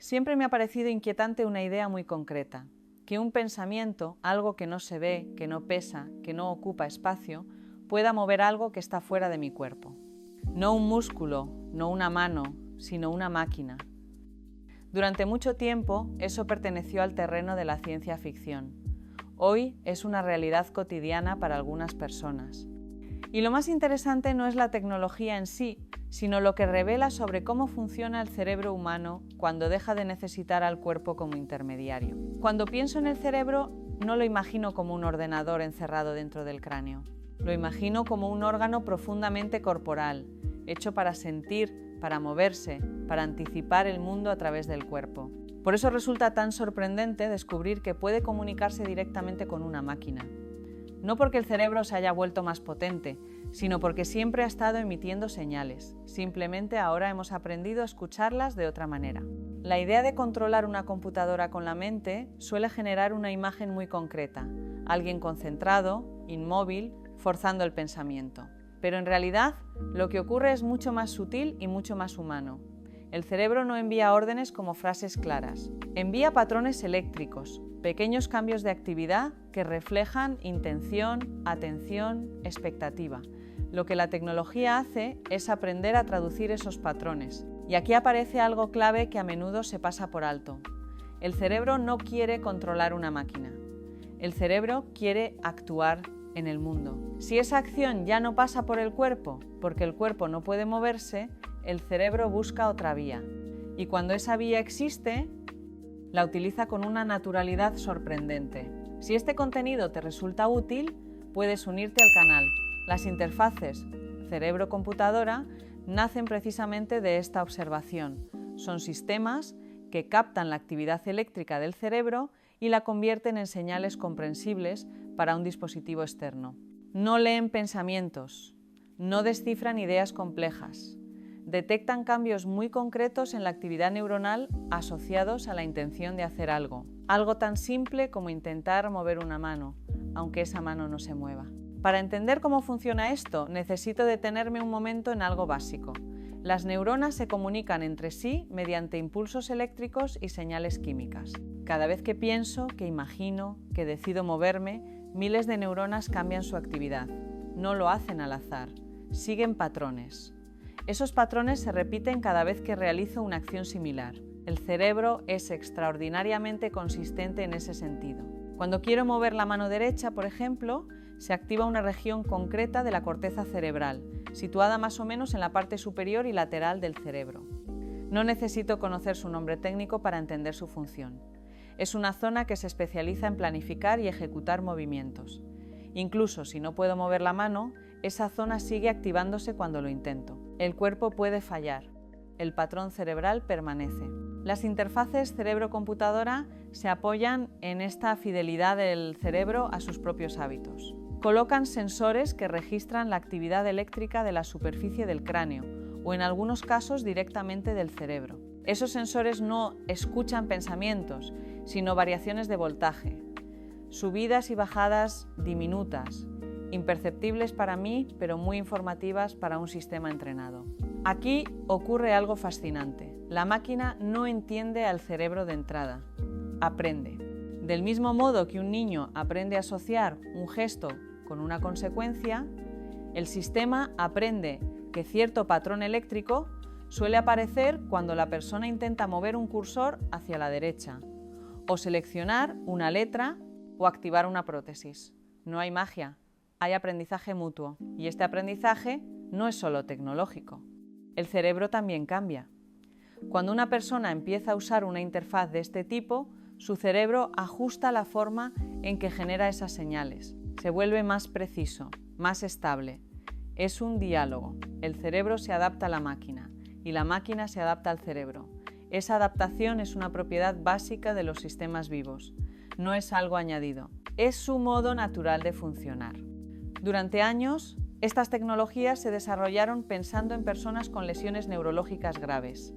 Siempre me ha parecido inquietante una idea muy concreta, que un pensamiento, algo que no se ve, que no pesa, que no ocupa espacio, pueda mover algo que está fuera de mi cuerpo. No un músculo, no una mano, sino una máquina. Durante mucho tiempo eso perteneció al terreno de la ciencia ficción. Hoy es una realidad cotidiana para algunas personas. Y lo más interesante no es la tecnología en sí, sino lo que revela sobre cómo funciona el cerebro humano cuando deja de necesitar al cuerpo como intermediario. Cuando pienso en el cerebro, no lo imagino como un ordenador encerrado dentro del cráneo. Lo imagino como un órgano profundamente corporal, hecho para sentir, para moverse, para anticipar el mundo a través del cuerpo. Por eso resulta tan sorprendente descubrir que puede comunicarse directamente con una máquina. No porque el cerebro se haya vuelto más potente, sino porque siempre ha estado emitiendo señales. Simplemente ahora hemos aprendido a escucharlas de otra manera. La idea de controlar una computadora con la mente suele generar una imagen muy concreta. Alguien concentrado, inmóvil, forzando el pensamiento. Pero en realidad, lo que ocurre es mucho más sutil y mucho más humano. El cerebro no envía órdenes como frases claras. Envía patrones eléctricos, pequeños cambios de actividad que reflejan intención, atención, expectativa. Lo que la tecnología hace es aprender a traducir esos patrones. Y aquí aparece algo clave que a menudo se pasa por alto. El cerebro no quiere controlar una máquina. El cerebro quiere actuar en el mundo. Si esa acción ya no pasa por el cuerpo, porque el cuerpo no puede moverse, el cerebro busca otra vía. Y cuando esa vía existe, la utiliza con una naturalidad sorprendente. Si este contenido te resulta útil, puedes unirte al canal. Las interfaces cerebro-computadora nacen precisamente de esta observación. Son sistemas que captan la actividad eléctrica del cerebro y la convierten en señales comprensibles para un dispositivo externo. No leen pensamientos, no descifran ideas complejas. Detectan cambios muy concretos en la actividad neuronal asociados a la intención de hacer algo. Algo tan simple como intentar mover una mano, aunque esa mano no se mueva. Para entender cómo funciona esto, necesito detenerme un momento en algo básico. Las neuronas se comunican entre sí mediante impulsos eléctricos y señales químicas. Cada vez que pienso, que imagino, que decido moverme, miles de neuronas cambian su actividad. No lo hacen al azar, siguen patrones. Esos patrones se repiten cada vez que realizo una acción similar. El cerebro es extraordinariamente consistente en ese sentido. Cuando quiero mover la mano derecha, por ejemplo, se activa una región concreta de la corteza cerebral, situada más o menos en la parte superior y lateral del cerebro. No necesito conocer su nombre técnico para entender su función. Es una zona que se especializa en planificar y ejecutar movimientos. Incluso si no puedo mover la mano, esa zona sigue activándose cuando lo intento. El cuerpo puede fallar. El patrón cerebral permanece. Las interfaces cerebro-computadora se apoyan en esta fidelidad del cerebro a sus propios hábitos. Colocan sensores que registran la actividad eléctrica de la superficie del cráneo o en algunos casos directamente del cerebro. Esos sensores no escuchan pensamientos, sino variaciones de voltaje, subidas y bajadas diminutas, imperceptibles para mí, pero muy informativas para un sistema entrenado. Aquí ocurre algo fascinante. La máquina no entiende al cerebro de entrada, aprende. Del mismo modo que un niño aprende a asociar un gesto con una consecuencia, el sistema aprende que cierto patrón eléctrico suele aparecer cuando la persona intenta mover un cursor hacia la derecha, o seleccionar una letra o activar una prótesis. No hay magia, hay aprendizaje mutuo, y este aprendizaje no es solo tecnológico. El cerebro también cambia. Cuando una persona empieza a usar una interfaz de este tipo, su cerebro ajusta la forma en que genera esas señales. Se vuelve más preciso, más estable. Es un diálogo. El cerebro se adapta a la máquina y la máquina se adapta al cerebro. Esa adaptación es una propiedad básica de los sistemas vivos. No es algo añadido. Es su modo natural de funcionar. Durante años, estas tecnologías se desarrollaron pensando en personas con lesiones neurológicas graves,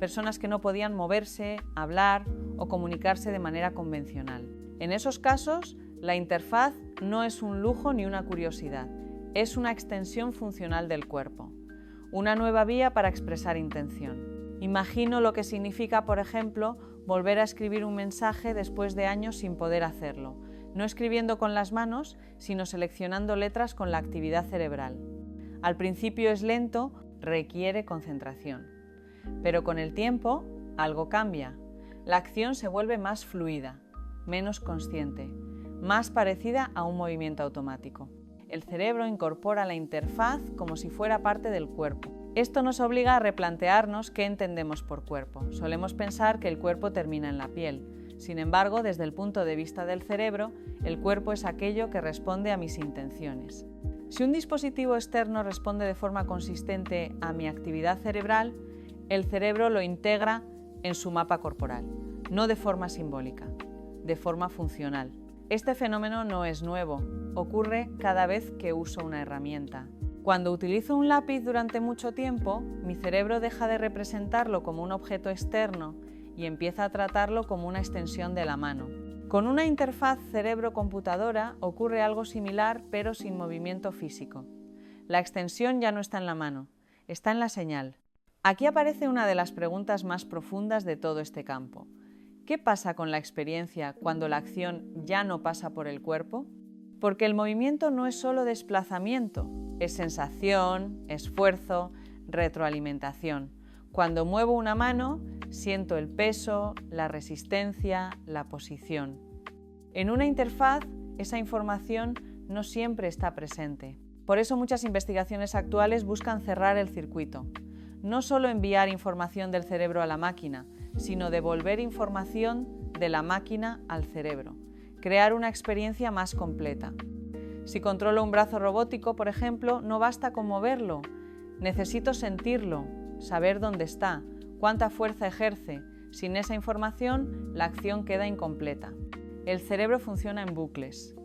personas que no podían moverse, hablar o comunicarse de manera convencional. En esos casos, la interfaz no es un lujo ni una curiosidad, es una extensión funcional del cuerpo, una nueva vía para expresar intención. Imagino lo que significa, por ejemplo, volver a escribir un mensaje después de años sin poder hacerlo, no escribiendo con las manos, sino seleccionando letras con la actividad cerebral. Al principio es lento, requiere concentración. Pero con el tiempo, algo cambia. La acción se vuelve más fluida, menos consciente, más parecida a un movimiento automático. El cerebro incorpora la interfaz como si fuera parte del cuerpo. Esto nos obliga a replantearnos qué entendemos por cuerpo. Solemos pensar que el cuerpo termina en la piel. Sin embargo, desde el punto de vista del cerebro, el cuerpo es aquello que responde a mis intenciones. Si un dispositivo externo responde de forma consistente a mi actividad cerebral, el cerebro lo integra en su mapa corporal, no de forma simbólica, de forma funcional. Este fenómeno no es nuevo, ocurre cada vez que uso una herramienta. Cuando utilizo un lápiz durante mucho tiempo, mi cerebro deja de representarlo como un objeto externo y empieza a tratarlo como una extensión de la mano. Con una interfaz cerebro-computadora ocurre algo similar, pero sin movimiento físico. La extensión ya no está en la mano, está en la señal. Aquí aparece una de las preguntas más profundas de todo este campo. ¿Qué pasa con la experiencia cuando la acción ya no pasa por el cuerpo? Porque el movimiento no es solo desplazamiento, es sensación, esfuerzo, retroalimentación. Cuando muevo una mano, siento el peso, la resistencia, la posición. En una interfaz, esa información no siempre está presente. Por eso muchas investigaciones actuales buscan cerrar el circuito. No solo enviar información del cerebro a la máquina, sino devolver información de la máquina al cerebro. Crear una experiencia más completa. Si controlo un brazo robótico, por ejemplo, no basta con moverlo. Necesito sentirlo, saber dónde está, cuánta fuerza ejerce. Sin esa información, la acción queda incompleta. El cerebro funciona en bucles.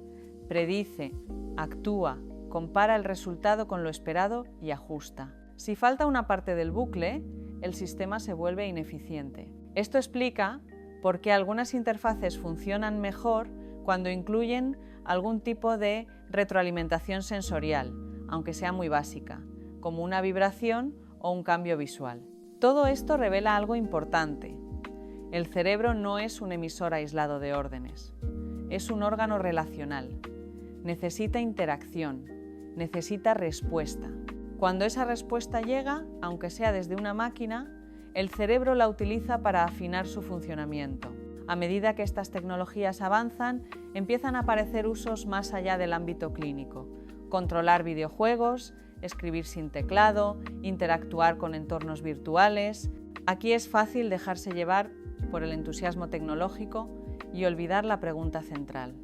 Predice, actúa, compara el resultado con lo esperado y ajusta. Si falta una parte del bucle, el sistema se vuelve ineficiente. Esto explica por qué algunas interfaces funcionan mejor cuando incluyen algún tipo de retroalimentación sensorial, aunque sea muy básica, como una vibración o un cambio visual. Todo esto revela algo importante. El cerebro no es un emisor aislado de órdenes, es un órgano relacional. Necesita interacción, necesita respuesta. Cuando esa respuesta llega, aunque sea desde una máquina, el cerebro la utiliza para afinar su funcionamiento. A medida que estas tecnologías avanzan, empiezan a aparecer usos más allá del ámbito clínico. Controlar videojuegos, escribir sin teclado, interactuar con entornos virtuales. Aquí es fácil dejarse llevar por el entusiasmo tecnológico y olvidar la pregunta central.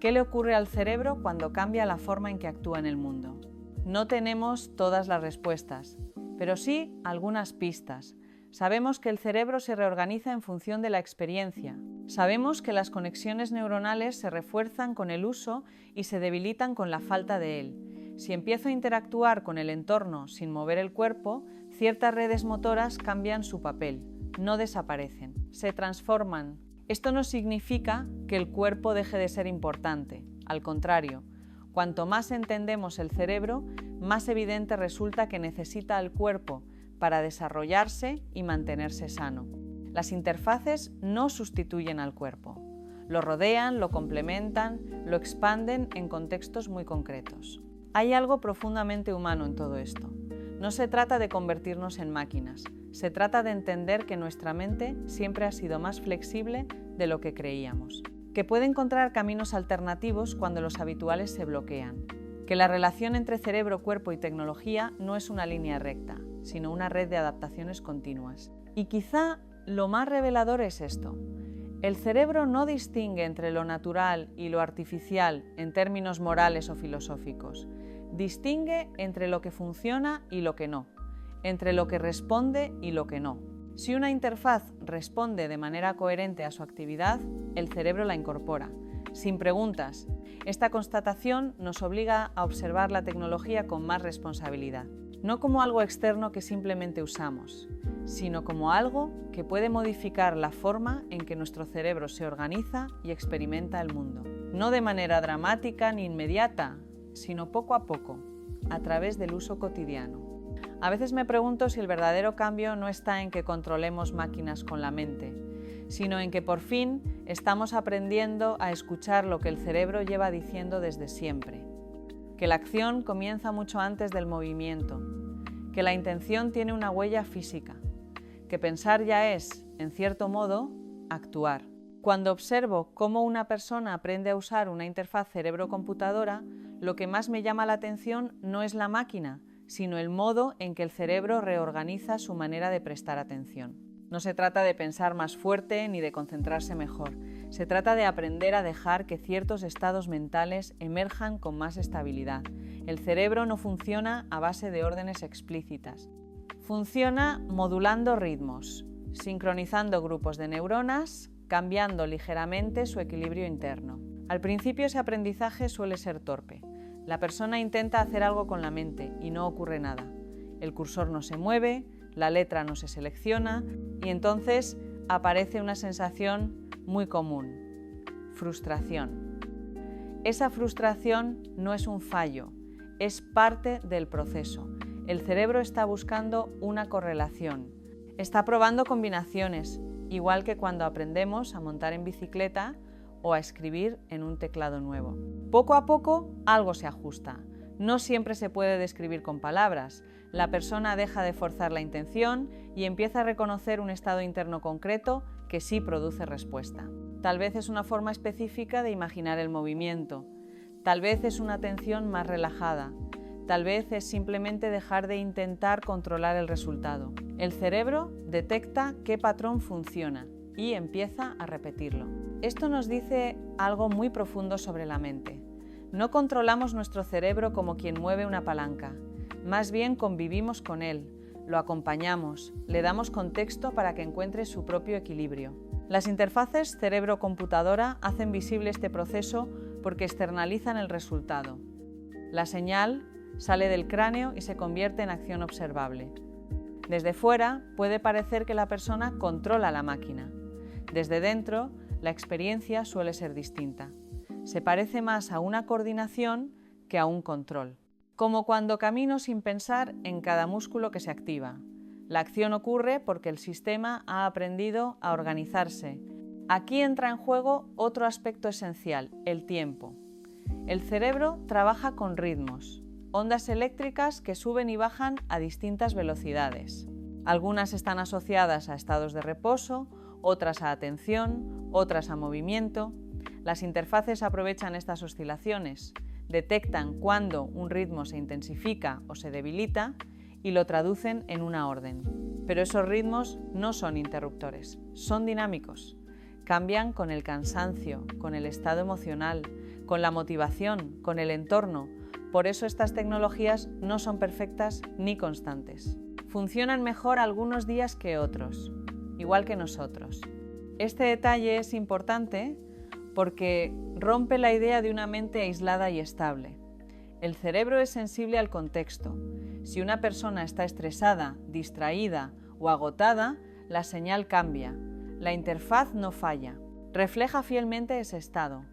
¿Qué le ocurre al cerebro cuando cambia la forma en que actúa en el mundo? No tenemos todas las respuestas, pero sí algunas pistas. Sabemos que el cerebro se reorganiza en función de la experiencia. Sabemos que las conexiones neuronales se refuerzan con el uso y se debilitan con la falta de él. Si empiezo a interactuar con el entorno sin mover el cuerpo, ciertas redes motoras cambian su papel, no desaparecen, se transforman. Esto no significa que el cuerpo deje de ser importante, al contrario. Cuanto más entendemos el cerebro, más evidente resulta que necesita al cuerpo para desarrollarse y mantenerse sano. Las interfaces no sustituyen al cuerpo. Lo rodean, lo complementan, lo expanden en contextos muy concretos. Hay algo profundamente humano en todo esto. No se trata de convertirnos en máquinas, se trata de entender que nuestra mente siempre ha sido más flexible de lo que creíamos, que puede encontrar caminos alternativos cuando los habituales se bloquean, que la relación entre cerebro, cuerpo y tecnología no es una línea recta, sino una red de adaptaciones continuas. Y quizá lo más revelador es esto. El cerebro no distingue entre lo natural y lo artificial en términos morales o filosóficos. Distingue entre lo que funciona y lo que no, entre lo que responde y lo que no. Si una interfaz responde de manera coherente a su actividad, el cerebro la incorpora, sin preguntas. Esta constatación nos obliga a observar la tecnología con más responsabilidad, no como algo externo que simplemente usamos, sino como algo que puede modificar la forma en que nuestro cerebro se organiza y experimenta el mundo. No de manera dramática ni inmediata, sino poco a poco, a través del uso cotidiano. A veces me pregunto si el verdadero cambio no está en que controlemos máquinas con la mente, sino en que por fin estamos aprendiendo a escuchar lo que el cerebro lleva diciendo desde siempre, que la acción comienza mucho antes del movimiento, que la intención tiene una huella física, que pensar ya es, en cierto modo, actuar. Cuando observo cómo una persona aprende a usar una interfaz cerebro-computadora, lo que más me llama la atención no es la máquina, sino el modo en que el cerebro reorganiza su manera de prestar atención. No se trata de pensar más fuerte ni de concentrarse mejor. Se trata de aprender a dejar que ciertos estados mentales emerjan con más estabilidad. El cerebro no funciona a base de órdenes explícitas. Funciona modulando ritmos, sincronizando grupos de neuronas, cambiando ligeramente su equilibrio interno. Al principio ese aprendizaje suele ser torpe. La persona intenta hacer algo con la mente y no ocurre nada. El cursor no se mueve, la letra no se selecciona y entonces aparece una sensación muy común: frustración. Esa frustración no es un fallo, es parte del proceso. El cerebro está buscando una correlación, está probando combinaciones, igual que cuando aprendemos a montar en bicicleta o a escribir en un teclado nuevo. Poco a poco algo se ajusta. No siempre se puede describir con palabras. La persona deja de forzar la intención y empieza a reconocer un estado interno concreto que sí produce respuesta. Tal vez es una forma específica de imaginar el movimiento. Tal vez es una atención más relajada. Tal vez es simplemente dejar de intentar controlar el resultado. El cerebro detecta qué patrón funciona y empieza a repetirlo. Esto nos dice algo muy profundo sobre la mente. No controlamos nuestro cerebro como quien mueve una palanca, más bien convivimos con él, lo acompañamos, le damos contexto para que encuentre su propio equilibrio. Las interfaces cerebro-computadora hacen visible este proceso porque externalizan el resultado. La señal sale del cráneo y se convierte en acción observable. Desde fuera puede parecer que la persona controla la máquina. Desde dentro, la experiencia suele ser distinta. Se parece más a una coordinación que a un control. Como cuando camino sin pensar en cada músculo que se activa. La acción ocurre porque el sistema ha aprendido a organizarse. Aquí entra en juego otro aspecto esencial, el tiempo. El cerebro trabaja con ritmos, ondas eléctricas que suben y bajan a distintas velocidades. Algunas están asociadas a estados de reposo, otras a atención, otras a movimiento. Las interfaces aprovechan estas oscilaciones, detectan cuándo un ritmo se intensifica o se debilita y lo traducen en una orden. Pero esos ritmos no son interruptores, son dinámicos. Cambian con el cansancio, con el estado emocional, con la motivación, con el entorno. Por eso estas tecnologías no son perfectas ni constantes. Funcionan mejor algunos días que otros, igual que nosotros. Este detalle es importante porque rompe la idea de una mente aislada y estable. El cerebro es sensible al contexto. Si una persona está estresada, distraída o agotada, la señal cambia. La interfaz no falla. Refleja fielmente ese estado.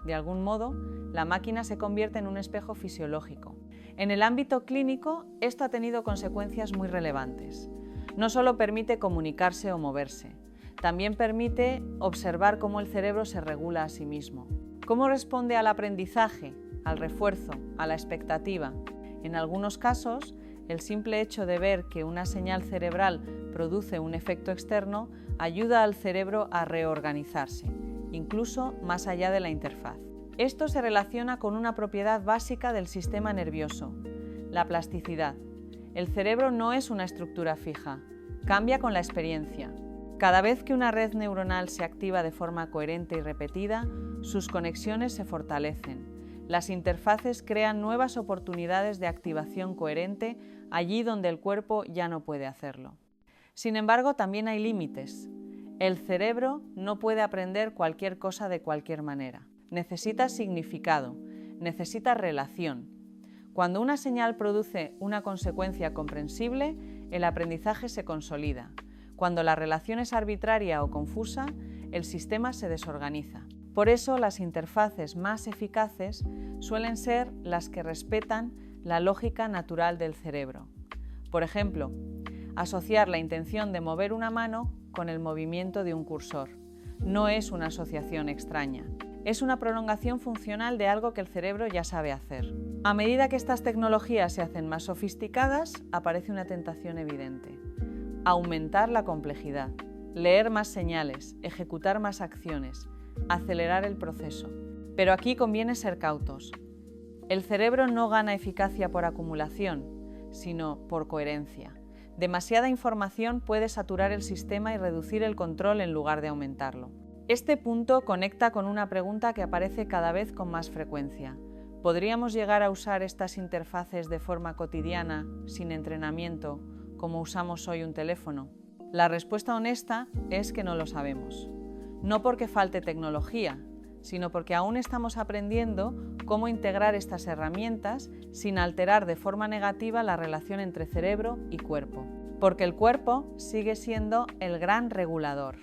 De algún modo, la máquina se convierte en un espejo fisiológico. En el ámbito clínico, esto ha tenido consecuencias muy relevantes. No solo permite comunicarse o moverse, también permite observar cómo el cerebro se regula a sí mismo. Cómo responde al aprendizaje, al refuerzo, a la expectativa. En algunos casos, el simple hecho de ver que una señal cerebral produce un efecto externo ayuda al cerebro a reorganizarse, incluso más allá de la interfaz. Esto se relaciona con una propiedad básica del sistema nervioso, la plasticidad. El cerebro no es una estructura fija, cambia con la experiencia. Cada vez que una red neuronal se activa de forma coherente y repetida, sus conexiones se fortalecen. Las interfaces crean nuevas oportunidades de activación coherente allí donde el cuerpo ya no puede hacerlo. Sin embargo, también hay límites. El cerebro no puede aprender cualquier cosa de cualquier manera. Necesita significado, necesita relación. Cuando una señal produce una consecuencia comprensible, el aprendizaje se consolida. Cuando la relación es arbitraria o confusa, el sistema se desorganiza. Por eso, las interfaces más eficaces suelen ser las que respetan la lógica natural del cerebro. Por ejemplo, asociar la intención de mover una mano con el movimiento de un cursor. No es una asociación extraña. Es una prolongación funcional de algo que el cerebro ya sabe hacer. A medida que estas tecnologías se hacen más sofisticadas, aparece una tentación evidente: aumentar la complejidad, leer más señales, ejecutar más acciones, acelerar el proceso. Pero aquí conviene ser cautos. El cerebro no gana eficacia por acumulación, sino por coherencia. Demasiada información puede saturar el sistema y reducir el control en lugar de aumentarlo. Este punto conecta con una pregunta que aparece cada vez con más frecuencia. ¿Podríamos llegar a usar estas interfaces de forma cotidiana, sin entrenamiento, como usamos hoy un teléfono? La respuesta honesta es que no lo sabemos. No porque falte tecnología, sino porque aún estamos aprendiendo cómo integrar estas herramientas sin alterar de forma negativa la relación entre cerebro y cuerpo. Porque el cuerpo sigue siendo el gran regulador.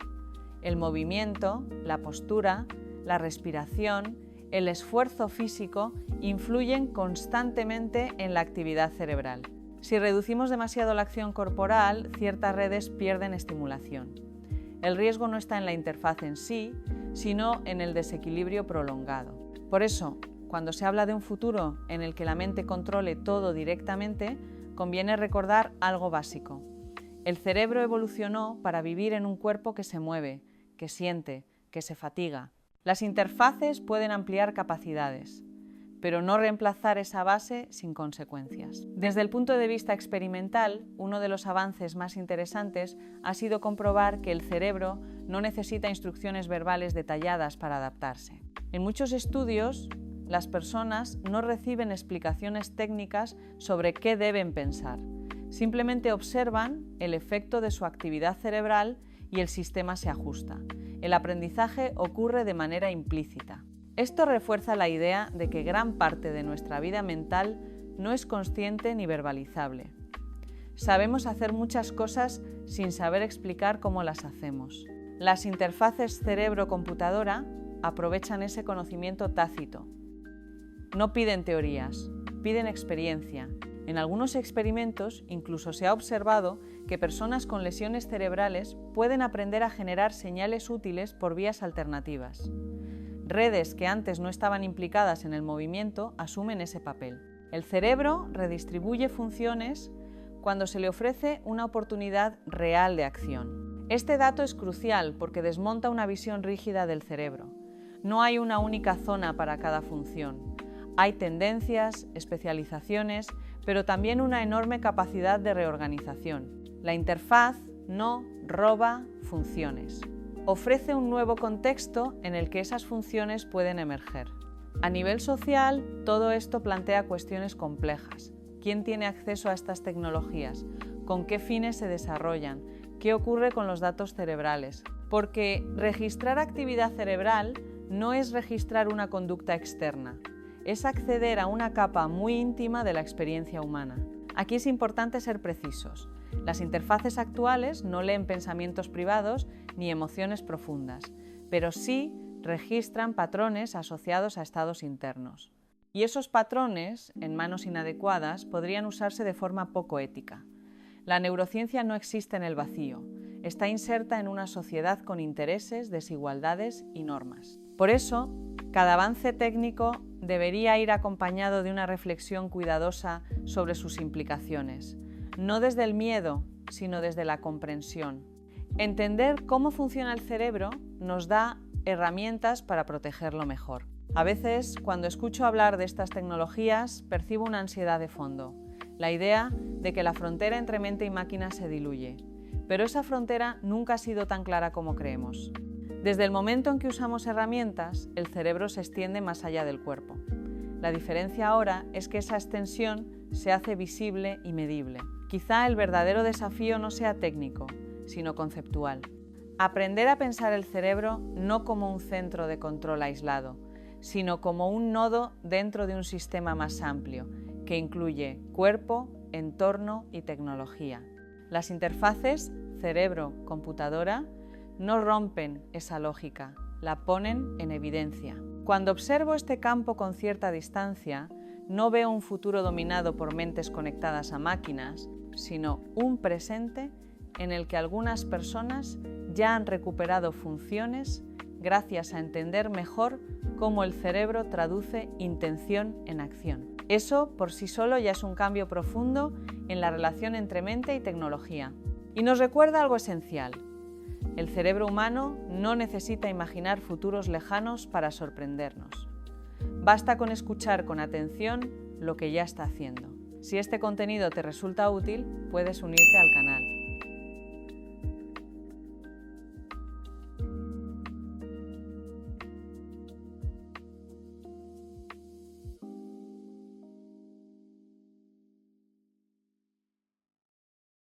El movimiento, la postura, la respiración, el esfuerzo físico influyen constantemente en la actividad cerebral. Si reducimos demasiado la acción corporal, ciertas redes pierden estimulación. El riesgo no está en la interfaz en sí, sino en el desequilibrio prolongado. Por eso, cuando se habla de un futuro en el que la mente controle todo directamente, conviene recordar algo básico. El cerebro evolucionó para vivir en un cuerpo que se mueve, que siente, que se fatiga. Las interfaces pueden ampliar capacidades, pero no reemplazar esa base sin consecuencias. Desde el punto de vista experimental, uno de los avances más interesantes ha sido comprobar que el cerebro no necesita instrucciones verbales detalladas para adaptarse. En muchos estudios, las personas no reciben explicaciones técnicas sobre qué deben pensar. Simplemente observan el efecto de su actividad cerebral y el sistema se ajusta. El aprendizaje ocurre de manera implícita. Esto refuerza la idea de que gran parte de nuestra vida mental no es consciente ni verbalizable. Sabemos hacer muchas cosas sin saber explicar cómo las hacemos. Las interfaces cerebro-computadora aprovechan ese conocimiento tácito. No piden teorías, piden experiencia. En algunos experimentos incluso se ha observado que personas con lesiones cerebrales pueden aprender a generar señales útiles por vías alternativas. Redes que antes no estaban implicadas en el movimiento asumen ese papel. El cerebro redistribuye funciones cuando se le ofrece una oportunidad real de acción. Este dato es crucial porque desmonta una visión rígida del cerebro. No hay una única zona para cada función. Hay tendencias, especializaciones, pero también una enorme capacidad de reorganización. La interfaz no roba funciones. Ofrece un nuevo contexto en el que esas funciones pueden emerger. A nivel social, todo esto plantea cuestiones complejas. ¿Quién tiene acceso a estas tecnologías? ¿Con qué fines se desarrollan? ¿Qué ocurre con los datos cerebrales? Porque registrar actividad cerebral no es registrar una conducta externa. Es acceder a una capa muy íntima de la experiencia humana. Aquí es importante ser precisos. Las interfaces actuales no leen pensamientos privados ni emociones profundas, pero sí registran patrones asociados a estados internos. Y esos patrones, en manos inadecuadas, podrían usarse de forma poco ética. La neurociencia no existe en el vacío. Está inserta en una sociedad con intereses, desigualdades y normas. Por eso, cada avance técnico debería ir acompañado de una reflexión cuidadosa sobre sus implicaciones, no desde el miedo, sino desde la comprensión. Entender cómo funciona el cerebro nos da herramientas para protegerlo mejor. A veces, cuando escucho hablar de estas tecnologías, percibo una ansiedad de fondo, la idea de que la frontera entre mente y máquina se diluye. Pero esa frontera nunca ha sido tan clara como creemos. Desde el momento en que usamos herramientas, el cerebro se extiende más allá del cuerpo. La diferencia ahora es que esa extensión se hace visible y medible. Quizá el verdadero desafío no sea técnico, sino conceptual. Aprender a pensar el cerebro no como un centro de control aislado, sino como un nodo dentro de un sistema más amplio, que incluye cuerpo, entorno y tecnología. Las interfaces cerebro-computadora no rompen esa lógica, la ponen en evidencia. Cuando observo este campo con cierta distancia, no veo un futuro dominado por mentes conectadas a máquinas, sino un presente en el que algunas personas ya han recuperado funciones gracias a entender mejor cómo el cerebro traduce intención en acción. Eso por sí solo ya es un cambio profundo en la relación entre mente y tecnología. Y nos recuerda algo esencial. El cerebro humano no necesita imaginar futuros lejanos para sorprendernos. Basta con escuchar con atención lo que ya está haciendo. Si este contenido te resulta útil, puedes unirte al canal.